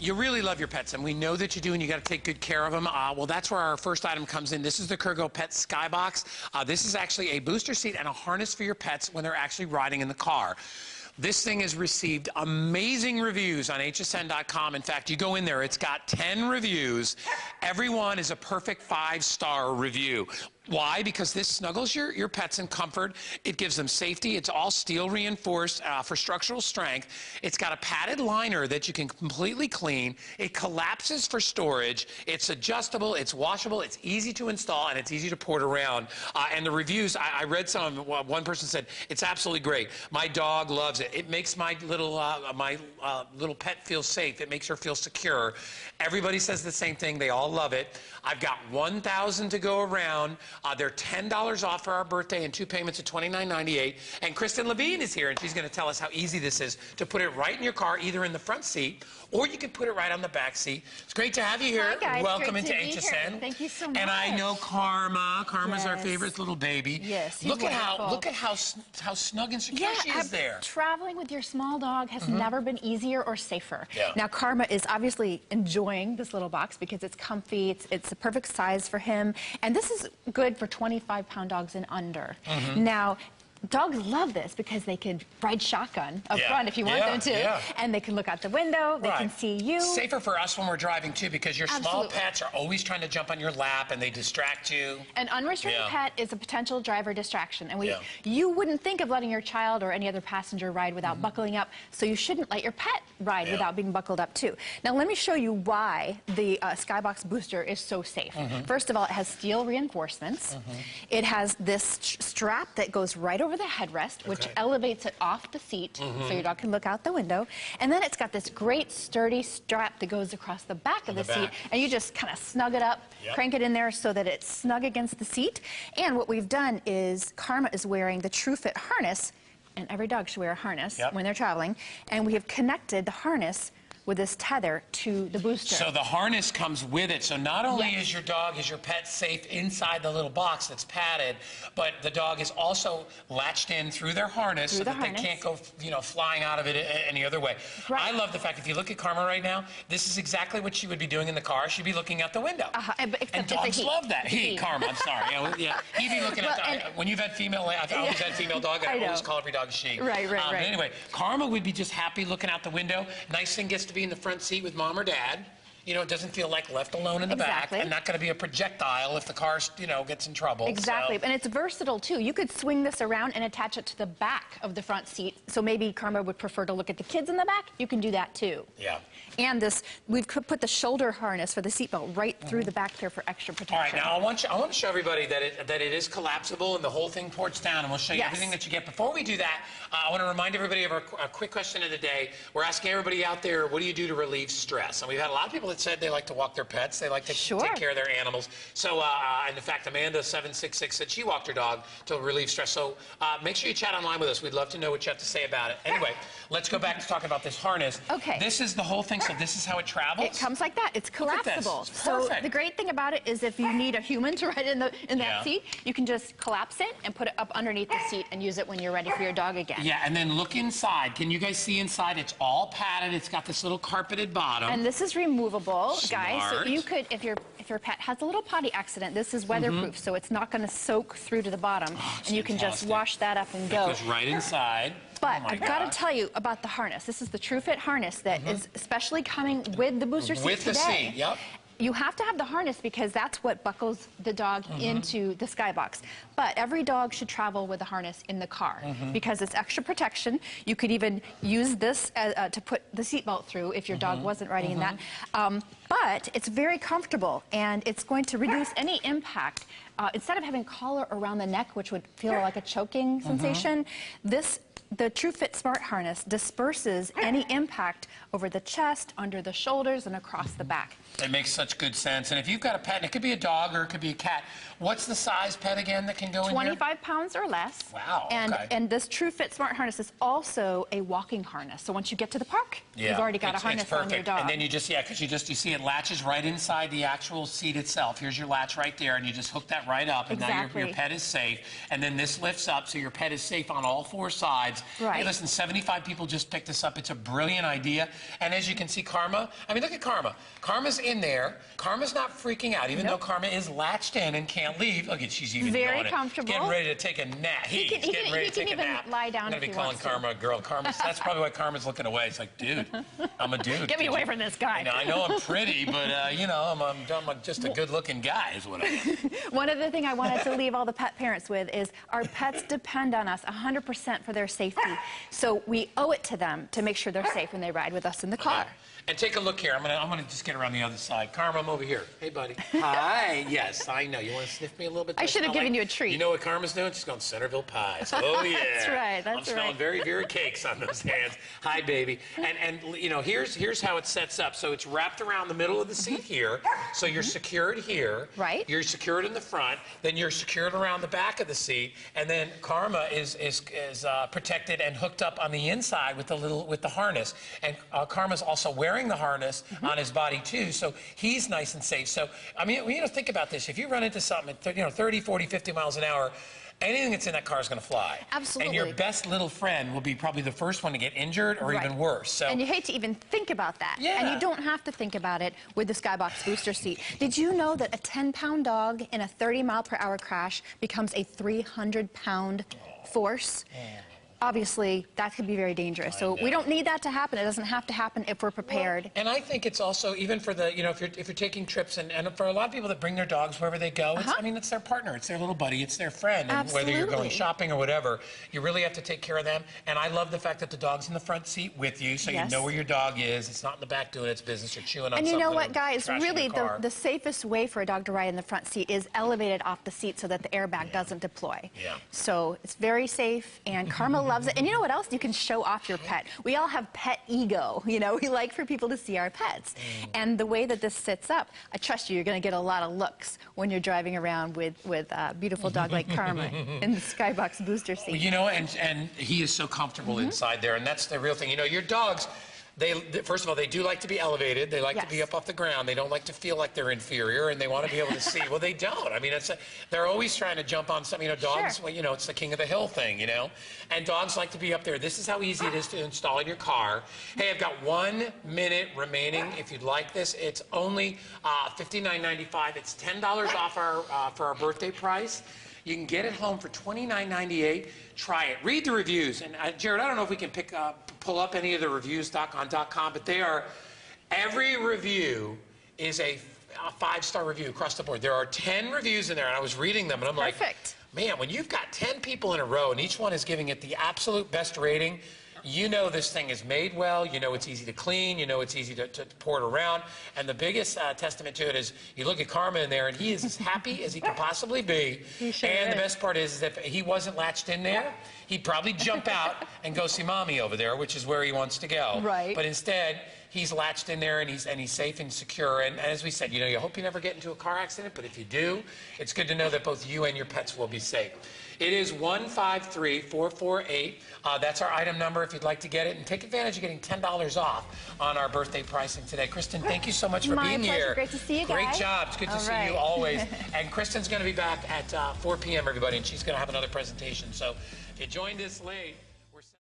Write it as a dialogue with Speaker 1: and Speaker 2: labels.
Speaker 1: You really love your pets, and we know that you do, and you got to take good care of them. Well, that's where our first item comes in. This is the Kurgo Pet Skybox. This is actually a booster seat and a harness for your pets when they're actually riding in the car. This thing has received amazing reviews on hsn.com. In fact, you go in there, it's got 10 reviews. Every one is a perfect 5-star review. Why? Because this snuggles your pets in comfort. It gives them safety. It's all steel reinforced for structural strength. It's got a padded liner that you can completely clean. It collapses for storage. It's adjustable. It's washable. It's easy to install, and it's easy to port around. And the reviews, I read some. One person said, it's absolutely great. My dog loves it. It makes my little pet feel safe. It makes her feel secure. Everybody says the same thing. They all love it. I've got 1,000 to go around. They're $10 off for our birthday and 2 payments of $29.98. And Kristen Levine is here, and she's going to tell us how easy this is to put it right in your car, either in the front seat, or you can put it right on the back seat. It's great to have you here.
Speaker 2: Hi, guys.
Speaker 1: Welcome
Speaker 2: great
Speaker 1: into
Speaker 2: to be
Speaker 1: HSN.
Speaker 2: Here. Thank you so much.
Speaker 1: And I know Karma. Karma's our
Speaker 2: Yes.
Speaker 1: favorite little baby.
Speaker 2: Yes,
Speaker 1: look at how snug and secure she is there.
Speaker 2: Traveling with your small dog has never been easier or safer.
Speaker 1: Yeah.
Speaker 2: Now, Karma is obviously enjoying this little box because it's comfy. It's the perfect size for him, and this is good for 25-pound dogs and under. Now, dogs love this because they can ride shotgun up front if you want them to. And they can look out the window, they can see you.
Speaker 1: Safer for us when we're driving too, because your small pets are always trying to jump on your lap and they distract you.
Speaker 2: An unrestrained pet is a potential driver distraction. And you wouldn't think of letting your child or any other passenger ride without buckling up, so you shouldn't let your pet ride without being buckled up too. Now let me show you why the Skybox booster is so safe. First of all, it has steel reinforcements. It has this strap that goes right over the headrest, which elevates it off the seat so your dog can look out the window. And then it's got this great sturdy strap that goes across the back of the seat, and you just kind of snug it up, crank it in there so that it's snug against the seat. And what we've done is Karma is wearing the TrueFit harness, and every dog should wear a harness when they're traveling, and we have connected the harness with this tether to the booster.
Speaker 1: So the harness comes with it. So not only is your pet safe inside the little box that's padded, but the dog is also latched in through their harness so that they can't go, flying out of it any other way. I love the fact, if you look at Karma right now, this is exactly what she would be doing in the car. She'd be looking out the window. And dogs love that. Karma, I'm sorry. He'd be looking at when you've had female, I've always had female dog, and I always call every dog she.
Speaker 2: Right.
Speaker 1: But anyway, Karma would be just happy looking out the window. Nice thing gets to be in the front seat with mom or dad. It doesn't feel like left alone in the back, and not going to be a projectile if the car, gets in trouble.
Speaker 2: Exactly, and it's versatile too. You could swing this around and attach it to the back of the front seat. So maybe Karma would prefer to look at the kids in the back. You can do that too. Yeah. And we've put the shoulder harness for the seatbelt right through the back there for extra protection.
Speaker 1: All right, now I want to show everybody that it is collapsible and the whole thing ports down, and we'll show you everything that you get. Before we do that, I want to remind everybody of our quick question of the day. We're asking everybody out there, what do you do to relieve stress? And we've had a lot of people that said they like to walk their pets. They like to take care of their animals. So, and in fact, Amanda766 said she walked her dog to relieve stress. So make sure you chat online with us. We'd love to know what you have to say about it. Anyway, let's go back to talking about this harness. Okay. This is the whole thing. So this is how it travels?
Speaker 2: It comes like that. It's collapsible. So the great thing about it is if you need a human to ride in that seat, you can just collapse it and put it up underneath the seat and use it when you're ready for your dog again.
Speaker 1: Yeah, and then look inside. Can you guys see inside? It's all padded. It's got this little carpeted bottom.
Speaker 2: And this is removable, guys. So you could, if your pet has a little potty accident, this is weatherproof, so it's not going to soak through to the bottom, and you can just wash that up and go.
Speaker 1: It goes right inside.
Speaker 2: But I've got to tell you about the harness. This is the TrueFit harness that is especially coming with the booster seat
Speaker 1: today. With the seat, yep.
Speaker 2: You have to have the harness because that's what buckles the dog into the Skybox. But every dog should travel with a harness in the car because it's extra protection. You could even use this to put the seatbelt through if your dog wasn't riding in that. But it's very comfortable, and it's going to reduce any impact. Instead of having collar around the neck, which would feel like a choking sensation, the TrueFit Smart Harness disperses any impact over the chest, under the shoulders, and across the back.
Speaker 1: It makes such good sense. And if you've got a pet, and it could be a dog or it could be a cat, what's the size pet again that can go in here?
Speaker 2: 25 pounds or less.
Speaker 1: Wow,
Speaker 2: and this TrueFit Smart Harness is also a walking harness. So once you get to the park, you've already got a harness on your dog.
Speaker 1: And then you just, because you see it latches right inside the actual seat itself. Here's your latch right there, and you just hook that right up, and now your pet is safe. And then this lifts up, so your pet is safe on all 4 sides. rides.
Speaker 2: Right.
Speaker 1: Hey, listen, 75 people just picked this up. It's a brilliant idea. And as you can see, Karma, I mean, look at Karma. Karma's in there. Karma's not freaking out, even though Karma is latched in and can't leave. Look at, she's even
Speaker 2: very
Speaker 1: going
Speaker 2: comfortable.
Speaker 1: Getting ready to take a nap. He's getting ready to take a nap.
Speaker 2: Lie down.
Speaker 1: I'm going to be
Speaker 2: if
Speaker 1: calling Karma a girl. That's probably why Karma's looking away. It's like, dude, I'm a dude.
Speaker 2: Get me away from this guy.
Speaker 1: I know I'm pretty, but, you know, I'm just a good-looking guy is what I am.
Speaker 2: One other thing I wanted to leave all the pet parents with is our pets depend on us 100% for their safety. So we owe it to them to make sure they're safe when they ride with us in the car.
Speaker 1: And take a look here. I'm gonna just get around the other side. Karma, I'm over here. Hey, buddy. Hi. Yes, I know. You want to sniff me a little bit?
Speaker 2: I should have given you a treat.
Speaker 1: You know what Karma's doing? She's going Centerville pies. Oh yeah.
Speaker 2: That's right.
Speaker 1: I'm smelling very, very cakes on those hands. Hi, baby. And you know, here's how it sets up. So it's wrapped around the middle of the seat here. So you're secured here.
Speaker 2: Right.
Speaker 1: You're secured in the front. Then you're secured around the back of the seat. And then Karma is protected and hooked up on the inside with the harness. And Karma's also wearing the harness on his body too, so he's nice and safe. So I mean, you know, think about this. If you run into something at 30, 40, 50 miles an hour, anything that's in that car is going to fly.
Speaker 2: Absolutely.
Speaker 1: And your best little friend will be probably the first one to get injured or even worse. So.
Speaker 2: And you hate to even think about that.
Speaker 1: Yeah.
Speaker 2: And you don't have to think about it with the Skybox booster seat. Did you know that a 10-pound dog in a 30-mile-per-hour crash becomes a 300-pound force? Obviously, that could be very dangerous. So we don't need that to happen. It doesn't have to happen if we're prepared.
Speaker 1: Well, and I think it's also, even for the, you know, if you're taking trips, and for a lot of people that bring their dogs wherever they go, I mean, it's their partner, it's their little buddy, it's their friend. And whether you're going shopping or whatever, you really have to take care of them. And I love the fact that the dog's in the front seat with you, so you know where your dog is. It's not in the back doing its business or chewing on something.
Speaker 2: And you know what, guys? Really, the safest way for a dog to ride in the front seat is elevated off the seat so that the airbag doesn't deploy.
Speaker 1: Yeah.
Speaker 2: So it's very safe, and Karma loves it. And you know what else? You can show off your pet. We all have pet ego. You know, we like for people to see our pets. And the way that this sits up, I trust you're going to get a lot of looks when you're driving around with a beautiful dog like Karma in the Skybox booster seat.
Speaker 1: Well, you know, and he is so comfortable inside there, and that's the real thing. You know, your dogs, first of all, they do like to be elevated. They like to be up off the ground. They don't like to feel like they're inferior, and they want to be able to see. Well, they don't. I mean, they're always trying to jump on something. You know, dogs, well, you know, it's the king of the hill thing, you know. And dogs like to be up there. This is how easy it is to install in your car. Hey, I've got 1 minute remaining. If you'd like this, it's only $59.95. It's $10 off for our birthday price. You can get it home for $29.98. Try it. Read the reviews. And Jared, I don't know if we can pull up any of the reviews on .com, but every review is a 5-star review across the board. There are 10 reviews in there, and I was reading them, and I'm like, man, when you've got 10 people in a row, and each one is giving it the absolute best rating, you know this thing is made well, you know it's easy to clean, you know it's easy to pour it around. And the biggest testament to it is you look at Karma in there, and he is as happy as he could possibly be. And the best part is if he wasn't latched in there, he'd probably jump out and go see Mommy over there, which is where he wants to go.
Speaker 2: Right.
Speaker 1: But instead, he's latched in there, and he's safe and secure. And as we said, you know, you hope you never get into a car accident, but if you do, it's good to know that both you and your pets will be safe. It is 153448. That's our item number if you'd like to get it. And take advantage of getting $10 off on our birthday pricing today. Kristen, thank you so much for being here.
Speaker 2: Great to see you guys.
Speaker 1: Great job. It's good to see you always. And Kristen's going to be back at 4 p.m., everybody, and she's going to have another presentation. So if you joined us late...